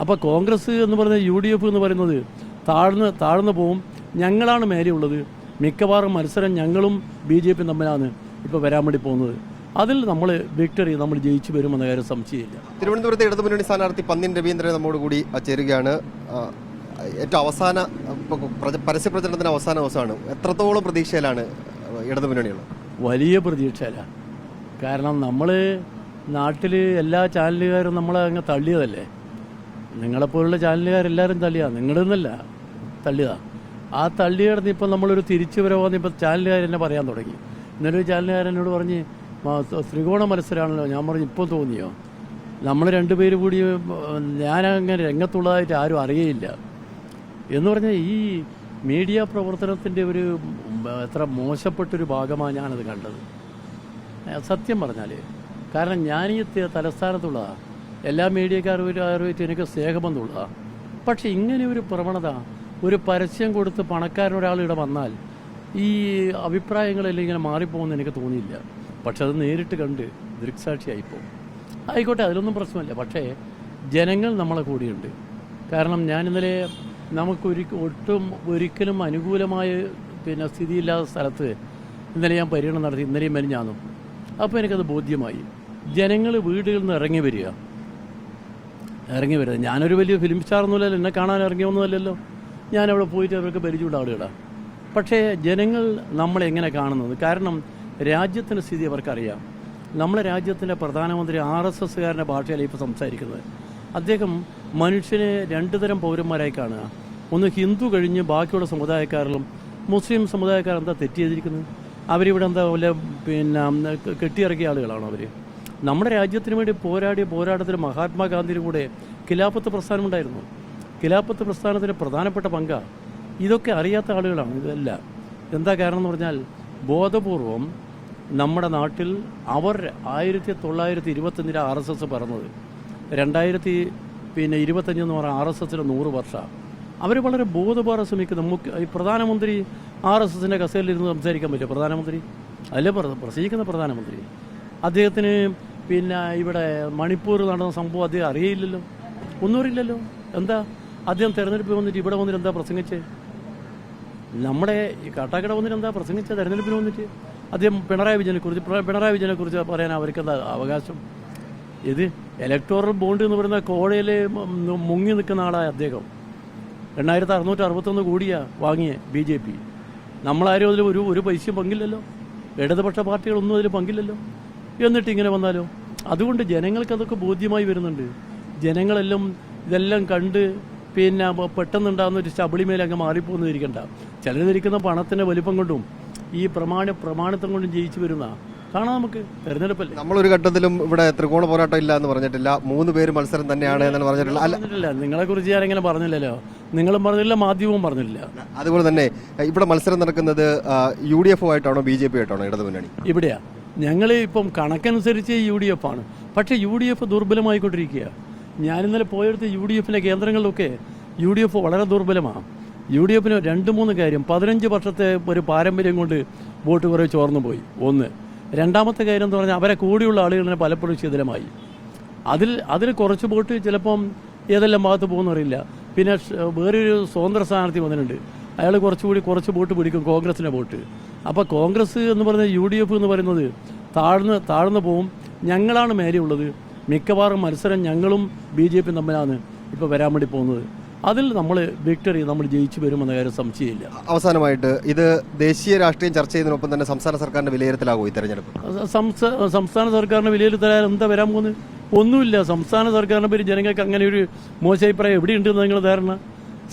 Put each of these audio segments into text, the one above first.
അപ്പോൾ കോൺഗ്രസ് എന്ന് പറയുന്നത് UDF എന്ന് പറയുന്നത് താഴ്ന്നു പോവും. ഞങ്ങളാണ് മേലെയുള്ളത്. മിക്കവാറും മത്സരം ഞങ്ങളും BJP തമ്മിലാണ് ഇപ്പോൾ വരാൻ വേണ്ടി പോകുന്നത്. അതിൽ നമ്മൾ വിക്ടറി നമ്മൾ ജയിച്ചു വരുമെന്ന കാര്യം സംശയമില്ല. തിരുവനന്തപുരത്തെ ഇടതുമുന്നണി സ്ഥാനാർത്ഥി പന്ന്യൻ രവീന്ദ്രൻ നമ്മോട് കൂടി ചേരുകയാണ്. ഏറ്റവും അവസാന പരസ്യപ്രചരണത്തിന് അവസാന ദിവസമാണ്. എത്രത്തോളം പ്രതീക്ഷയിലാണ് ഇടതുമുന്നണിയുള്ളത്? വലിയ പ്രതീക്ഷയിലാണ്. കാരണം നമ്മൾ നാട്ടിൽ എല്ലാ ചാനലുകാരും നമ്മളെ അങ്ങ് തള്ളിയതല്ലേ. നിങ്ങളെപ്പോലുള്ള ചാനലുകാരെല്ലാവരും തള്ളിയതാണ്, നിങ്ങളെന്നല്ല തള്ളിയതാണ്. ആ തള്ളിയിടന്ന് ഇപ്പം നമ്മളൊരു തിരിച്ചു വരവെന്ന് ഇപ്പം ചാനലുകാരെന്നെ പറയാൻ തുടങ്ങി. ഇന്നലെ ഒരു ചാനലുകാരനോട് പറഞ്ഞ് ത്രികോണ മത്സരമാണല്ലോ. ഞാൻ പറഞ്ഞു ഇപ്പോൾ തോന്നിയോ? നമ്മൾ രണ്ടുപേരും കൂടി ഞാനങ്ങനെ രംഗത്തുള്ളതായിട്ട് ആരും അറിയയില്ല എന്ന് പറഞ്ഞാൽ ഈ മീഡിയ പ്രവർത്തനത്തിൻ്റെ ഒരു എത്ര മോശപ്പെട്ടൊരു ഭാഗമാണ് ഞാനത് കണ്ടത്, സത്യം പറഞ്ഞാൽ. കാരണം ഞാൻ ഈ തലസ്ഥാനത്തുള്ളതാണ്, എല്ലാ മീഡിയക്കാരുമായിട്ട് എനിക്ക് സ്നേഹബന്ധമുള്ളതാണ്. പക്ഷെ ഇങ്ങനെ ഒരു പ്രവണത, ഒരു പരസ്യം കൊടുത്ത് പണക്കാരനൊരാൾ ഇവിടെ വന്നാൽ ഈ അഭിപ്രായങ്ങളെല്ലാം ഇങ്ങനെ മാറിപ്പോകുമെന്ന് എനിക്ക് തോന്നിയില്ല. പക്ഷെ അത് നേരിട്ട് കണ്ട് ദൃക്സാക്ഷിയായിപ്പോകും. ആയിക്കോട്ടെ, അതിലൊന്നും പ്രശ്നമില്ല. പക്ഷേ ജനങ്ങൾ നമ്മളെ കൂടിയുണ്ട്. കാരണം ഞാനിന്നലെ നമുക്ക് ഒരിക്കലും അനുകൂലമായ സ്ഥിതിയില്ലാത്ത സ്ഥലത്ത് ഇന്നലെ ഞാൻ പര്യടനം നടത്തി, ഇന്നലെയും മെലിഞ്ഞാന്നും. അപ്പോൾ എനിക്കത് ബോധ്യമായി. ജനങ്ങൾ വീടുകളിൽ നിന്ന് ഇറങ്ങി വരിക. ഞാനൊരു വലിയ ഫിലിം സ്റ്റാറൊന്നുമല്ലല്ലോ, എന്നെ കാണാൻ ഇറങ്ങിയൊന്നുമല്ലല്ലോ. ഞാനവിടെ പോയിട്ട് അവർക്ക് പരിചയമുള്ള ആളുകളാണ്. പക്ഷേ ജനങ്ങൾ നമ്മളെങ്ങനെ കാണുന്നത്? കാരണം രാജ്യത്തിൻ്റെ സ്ഥിതി അവർക്കറിയാം. നമ്മളെ രാജ്യത്തിൻ്റെ പ്രധാനമന്ത്രി RSSകാരൻ്റെ ഭാഷയിലാണ് ഇപ്പോൾ സംസാരിക്കുന്നത്. അദ്ദേഹം മനുഷ്യനെ രണ്ടു തരം പൗരന്മാരായി കാണുക. ഒന്ന് ഹിന്ദു കഴിഞ്ഞ് ബാക്കിയുള്ള സമുദായക്കാരിലും മുസ്ലിം സമുദായക്കാർ എന്താ തെറ്റ് ചെയ്തിരിക്കുന്നത്? അവരിവിടെ എന്താ വല്ല കെട്ടിയിറക്കിയ ആളുകളാണോ അവർ? നമ്മുടെ രാജ്യത്തിന് വേണ്ടി പോരാടിയ പോരാട്ടത്തിൽ മഹാത്മാഗാന്ധിയുടെ കൂടെ ഖിലാഫത്ത് പ്രസ്ഥാനമുണ്ടായിരുന്നു. ഖിലാഫത്ത് പ്രസ്ഥാനത്തിന് പ്രധാനപ്പെട്ട പങ്കാണ്. ഇതൊക്കെ അറിയാത്ത ആളുകളാണ് ഇതെല്ലാം. എന്താ കാരണം എന്ന് പറഞ്ഞാൽ ബോധപൂർവം നമ്മുടെ നാട്ടിൽ അവർ 1925 RSS പറഞ്ഞത് 2025 എന്ന് പറഞ്ഞാൽ RSSന് 100 വർഷമാണ്. അവർ വളരെ ബോധപൂർവ്വം ശ്രമിക്കുന്നു. ഈ പ്രധാനമന്ത്രി RSSൻ്റെ കസേരയിലിരുന്ന് സംസാരിക്കാൻ പറ്റുമോ? പ്രധാനമന്ത്രി അല്ലേ പ്രസംഗിക്കുന്ന പ്രധാനമന്ത്രി. അദ്ദേഹത്തിന് ഇവിടെ മണിപ്പൂർ നടന്ന സംഭവം അദ്ദേഹം അറിയില്ലല്ലോ, ഒന്നും അറിയില്ലല്ലോ. എന്താ അദ്ദേഹം തെരഞ്ഞെടുപ്പിൽ വന്നിട്ട് ഇവിടെ വന്നിട്ട് എന്താ പ്രസംഗിച്ചേ? നമ്മുടെ ഈ കാട്ടാക്കട വന്നിട്ട് എന്താ പ്രസംഗിച്ച തെരഞ്ഞെടുപ്പിന് വന്നിട്ട്? അദ്ദേഹം പിണറായി വിജയനെ കുറിച്ച് പറയാൻ അവർക്കെന്താ അവകാശം? ഇത് ഇലക്ടോറൽ ബോണ്ട് എന്ന് പറയുന്ന കോഴയിൽ മുങ്ങി നിൽക്കുന്ന ആളായ അദ്ദേഹം 8661 കോടിയാണ് വാങ്ങിയ BJP. നമ്മളാരും അതിൽ ഒരു പൈസയും പങ്കില്ലല്ലോ. ഇടതുപക്ഷ പാർട്ടികളൊന്നും അതിൽ പങ്കില്ലല്ലോ. എന്നിട്ട് ഇങ്ങനെ വന്നാലോ? അതുകൊണ്ട് ജനങ്ങൾക്ക് അതൊക്കെ ബോധ്യമായി വരുന്നുണ്ട്. ജനങ്ങളെല്ലാം ഇതെല്ലാം കണ്ട് പെട്ടെന്നുണ്ടാകുന്ന ഒരു ശബളിമേൽ അങ്ങ് മാറിപ്പോകുന്നതിരിക്കണ്ട. ചിലരിരിക്കുന്ന പണത്തിൻ്റെ വലിപ്പം കൊണ്ടും ഈ പ്രമാണിത്വം കൊണ്ടും ജയിച്ചു വരുന്ന കാണാം. നമുക്ക് തെരഞ്ഞെടുപ്പല്ലേ. നമ്മളൊരു ഘട്ടത്തിലും ഇവിടെ ത്രികോണ പോരാട്ടം ഇല്ല എന്ന് പറഞ്ഞിട്ടില്ല. 3 പേര് മത്സരം തന്നെയാണ് എന്ന് പറഞ്ഞിട്ടില്ല. നിങ്ങളെക്കുറിച്ച് ഞാനിങ്ങനെ പറഞ്ഞില്ലല്ലോ, നിങ്ങളും പറഞ്ഞില്ല, മാധ്യമവും പറഞ്ഞില്ല. അതുപോലെ തന്നെ ഇവിടെ മത്സരം നടക്കുന്നത് UDF ആയിട്ടാണോ BJP ആയിട്ടാണോ ഇടതുമുന്നണി? ഇവിടെയാ ഞങ്ങൾ ഇപ്പം കണക്കനുസരിച്ച് UDF ആണ്. പക്ഷേ UDF ദുർബലമായിക്കൊണ്ടിരിക്കുക. ഞാനിന്നലെ പോയെടുത്ത് UDFിൻ്റെ കേന്ദ്രങ്ങളിലൊക്കെ UDF വളരെ ദുർബലമാണ്. UDFന് 2-3 കാര്യം. 15 വർഷത്തെ ഒരു പാരമ്പര്യം കൊണ്ട് വോട്ട് കുറേ ചോർന്നു പോയി. ഒന്ന്. രണ്ടാമത്തെ കാര്യം എന്ന് പറഞ്ഞാൽ അവരെ കൂടിയുള്ള ആളുകളിനെ പലപ്പോഴും ശിഥിലമായി. അതിൽ കുറച്ച് വോട്ട് ചിലപ്പം ഏതെല്ലാം ഭാഗത്ത് പോകുന്നറിയില്ല. പിന്നെ വേറൊരു സ്വതന്ത്ര സ്ഥാനാർത്ഥി വന്നിട്ടുണ്ട്. അയാൾ കുറച്ച് വോട്ട് പിടിക്കും, കോൺഗ്രസിൻ്റെ വോട്ട്. അപ്പോൾ കോൺഗ്രസ് എന്ന് പറയുന്നത് UDF എന്ന് പറയുന്നത് താഴ്ന്നു പോവും. ഞങ്ങളാണ് മേലെയുള്ളത്. മിക്കവാറും മത്സരം ഞങ്ങളും BJP തമ്മിലാണ് ഇപ്പോൾ വരാൻ വേണ്ടി പോകുന്നത്. അതിൽ നമ്മൾ വിക്ടറി നമ്മൾ ജയിച്ചു വരുമെന്ന കാര്യം സംശയമില്ല. അവസാനമായിട്ട് ഇത് ദേശീയ രാഷ്ട്രീയം ചർച്ച ചെയ്യുന്നതിനൊപ്പം തന്നെ സംസ്ഥാന സർക്കാരിന്റെ വിലയിരുത്തലാകുമോ ഈ തെരഞ്ഞെടുപ്പ്? സംസ്ഥാന സർക്കാരിന്റെ വിലയിരുത്തലാൽ എന്താ വരാൻ പോകുന്നത്? ഒന്നുമില്ല. സംസ്ഥാന സർക്കാരിനെ പറ്റി ജനങ്ങൾക്ക് അങ്ങനെ ഒരു മോശാഭിപ്രായം എവിടെയുണ്ടെന്ന് നിങ്ങൾ ധാരണ?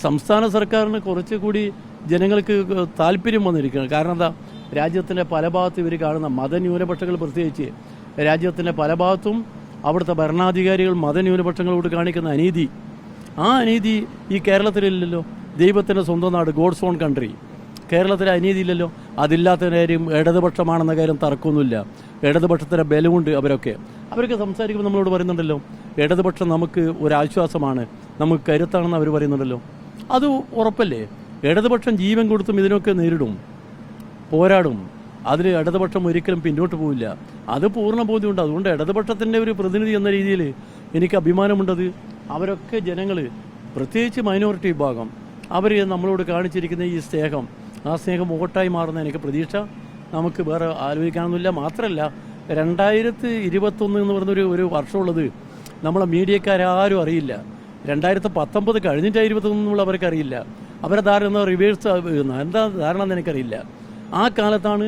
സംസ്ഥാന സർക്കാരിന് കുറച്ചുകൂടി ജനങ്ങൾക്ക് താല്പര്യം വന്നിരിക്കുകയാണ്. കാരണം എന്താ? രാജ്യത്തിൻ്റെ പല ഭാഗത്തും ഇവർ കാണുന്ന മതന്യൂനപക്ഷങ്ങൾ, പ്രത്യേകിച്ച് രാജ്യത്തിൻ്റെ പല ഭാഗത്തും അവിടുത്തെ ഭരണാധികാരികൾ മതന്യൂനപക്ഷങ്ങളോട് കാണിക്കുന്ന അനീതി, ആ അനീതി ഈ കേരളത്തിലില്ലല്ലോ. ദൈവത്തിൻ്റെ സ്വന്തം നാട്, ഗോഡ്സ് ഓൺ കൺട്രി. കേരളത്തിലെ അനീതിയില്ലല്ലോ. അതില്ലാത്ത കാര്യം ഇടതുപക്ഷമാണെന്ന കാര്യം തർക്കമൊന്നുമില്ല. ഇടതുപക്ഷത്തിൻ്റെ ബലമുണ്ട്. അവരൊക്കെ സംസാരിക്കുമ്പോൾ നമ്മളോട് പറയുന്നുണ്ടല്ലോ, ഇടതുപക്ഷം നമുക്ക് ഒരാശ്വാസമാണ്, നമുക്ക് കരുത്താണെന്ന് അവർ പറയുന്നുണ്ടല്ലോ. അത് ഉറപ്പല്ലേ? ഇടതുപക്ഷം ജീവൻ കൊടുത്തും ഇതിനൊക്കെ നേരിടും, പോരാടും. അതിൽ ഇടതുപക്ഷം ഒരിക്കലും പിന്നോട്ട് പോവില്ല. അത് പൂർണ്ണ ബോധ്യമുണ്ട്. അതുകൊണ്ട് ഇടതുപക്ഷത്തിൻ്റെ ഒരു പ്രതിനിധി എന്ന രീതിയിൽ എനിക്ക് അഭിമാനമുണ്ടത്. അവരൊക്കെ ജനങ്ങൾ, പ്രത്യേകിച്ച് മൈനോറിറ്റി വിഭാഗം, അവർ നമ്മളോട് കാണിച്ചിരിക്കുന്ന ഈ സ്നേഹം, ആ സ്നേഹം വോട്ടായി മാറുന്ന എനിക്ക് പ്രതീക്ഷ നമുക്ക് വേറെ ആലോചിക്കാനൊന്നുമില്ല. മാത്രമല്ല 2021 എന്ന് പറഞ്ഞൊരു വർഷമുള്ളത് നമ്മളെ മീഡിയക്കാരും അറിയില്ല. 2019 കഴിഞ്ഞിട്ട് 21 എന്നുള്ള അവർക്ക് അറിയില്ല. അവരെ ധാരണ റിവേഴ്സ് എന്താ ധാരണ എന്ന് എനിക്കറിയില്ല. ആ കാലത്താണ്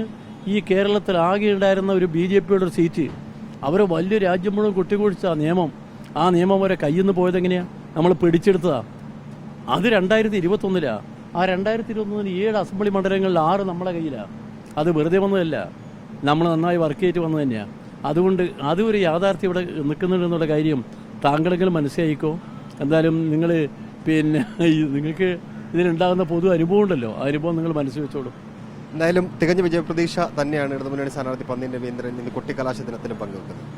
ഈ കേരളത്തിൽ ആകെ ഉണ്ടായിരുന്ന ഒരു BJPയുടെ ഒരു സീറ്റ് അവർ വലിയ രാജ്യം മുഴുവൻ കുട്ടികുഴിച്ച ആ നിയമം വരെ കയ്യിൽ നിന്ന് പോയതെങ്ങനെയാണ്? നമ്മൾ പിടിച്ചെടുത്തതാണ്. അത് 2021. ആ 2021 7 അസംബ്ലി മണ്ഡലങ്ങളിൽ 6 നമ്മളെ കയ്യിലാണ്. അത് വെറുതെ വന്നതല്ല, നമ്മൾ നന്നായി വർക്ക് ചെയ്തിട്ട് വന്നത് തന്നെയാണ്. അതുകൊണ്ട് അതൊരു യാഥാർത്ഥ്യം ഇവിടെ നിൽക്കുന്നുണ്ടെന്നുള്ള കാര്യം താങ്കളെങ്കിലും മനസ്സിലായിക്കോ. എന്തായാലും നിങ്ങൾ നിങ്ങൾക്ക് ഇതിനുണ്ടാകുന്ന പൊതു അനുഭവം ഉണ്ടല്ലോ, ആ അനുഭവം നിങ്ങൾ മനസ്സിൽ വെച്ചോളൂ. എന്തായാലും തികഞ്ഞ വിജയപ്രതീക്ഷ തന്നെയാണ് ഇടതുമുന്നണി സ്ഥാനാർത്ഥി പന്ന്യൻ രവീന്ദ്രൻ ഇന്ന് കൊട്ടിക്കലാശ ദിനത്തിലും പങ്കുവെക്കുന്നത്.